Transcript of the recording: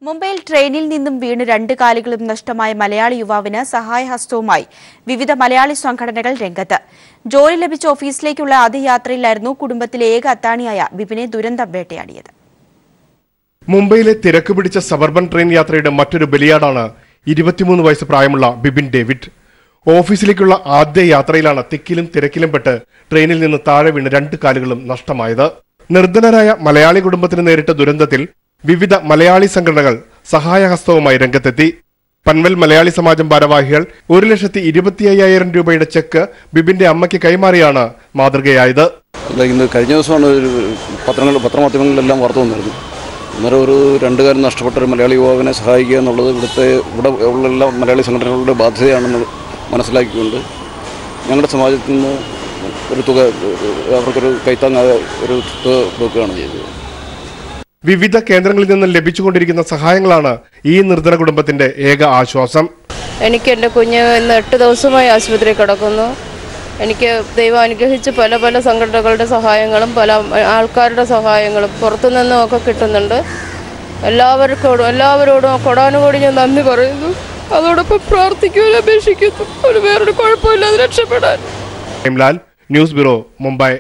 മുംബൈയിൽ ട്രെയിനിൽ നിന്നും വീണ് രണ്ട് കാലുകളും നഷ്ടമായ മലയാളി യുവാവിന് സഹായഹസ്തവുമായി വിവിധ മലയാളി സംഘടനകൾ രംഗത്ത്. ജോലി ലഭിച്ച ഓഫീസിലേക്കുള്ള ആദ്യ യാത്രയിലായിരുന്നു കുടുംബത്തിലെ ഏക അത്താണിയായ ബിപിനെ ദുരന്തം വേട്ടയാടിയത്. മുംബൈയിലെ തിരക്ക് പിടിച്ച സബർബൻ ട്രെയിൻ യാത്രയുടെ മറ്റൊരു ബലിയാടാണ് 23 വയസ്സ് പ്രായമുള്ള ബിപിൻ ഡേവിഡ്. ഓഫീസിലേക്കുള്ള ആദ്യ യാത്രയിലാണ് തിക്കിലും തിരക്കിലും പെട്ട് ട്രെയിനിൽ നിന്ന് താഴെ വീണ് രണ്ട് കാലുകളും നഷ്ടമായത്. നിർധനരായ മലയാളി കുടുംബത്തിന് നേരിട്ട ദുരന്തത്തിൽ വിവിധ മലയാളി സംഘടനകൾ സഹായഹസ്തവുമായി രംഗത്തെത്തി. പൻവൽ മലയാളി സമാജം ഭാരവാഹികൾ 1,25,000 രൂപയുടെ ചെക്ക് ബിപിന്റെ അമ്മയ്ക്ക് കൈമാറിയാണ് മാതൃകയായത്. കഴിഞ്ഞ ദിവസമാണ് പത്രമാധ്യമങ്ങളിലെല്ലാം വാർത്ത വന്നിരുന്നു. അന്നേരം ഒരു രണ്ട് കാലം നഷ്ടപ്പെട്ട ഒരു മലയാളി യുവാവിനെ സഹായിക്കുക എന്നുള്ളത് ഇവിടെ ഉള്ള എല്ലാ മലയാളി സംഘടനകളുടെ ബാധ്യതയാണെന്ന് മനസ്സിലാക്കിക്കൊണ്ട് ഞങ്ങളുടെ സമാജത്തിൽ നിന്ന് ഒരു തുക അവർക്കൊരു കൈത്താങ്ങായ ഒരു തുക കൊടുക്കുകയാണ് ചെയ്തത്. വിവിധ കേന്ദ്രങ്ങളിൽ നിന്ന് ലഭിച്ചുകൊണ്ടിരിക്കുന്ന സഹായങ്ങളാണ് ഈ നിർധന കുടുംബത്തിന്റെ ഏക ആശ്വാസം. എനിക്ക് എൻ്റെ കുഞ്ഞ് ഇന്ന് 8 ദിവസമായി ആശുപത്രിയിൽ കിടക്കുന്നു. എനിക്ക് ദൈവം അനുഗ്രഹിച്ച് പല സംഘടനകളുടെ സഹായങ്ങളും പല ആൾക്കാരുടെ സഹായങ്ങളും പുറത്തുനിന്നും ഒക്കെ കിട്ടുന്നുണ്ട്. എല്ലാവരോടും കൊടാനുകൂടി ഞാൻ നന്ദി പറയുന്നു. അതോടൊപ്പം പ്രാർത്ഥിക്കുകയും അപേക്ഷിക്കുന്നു. വേറൊരു കുഴപ്പമില്ലാതെ രക്ഷപ്പെടാൻ. News bureau, Mumbai.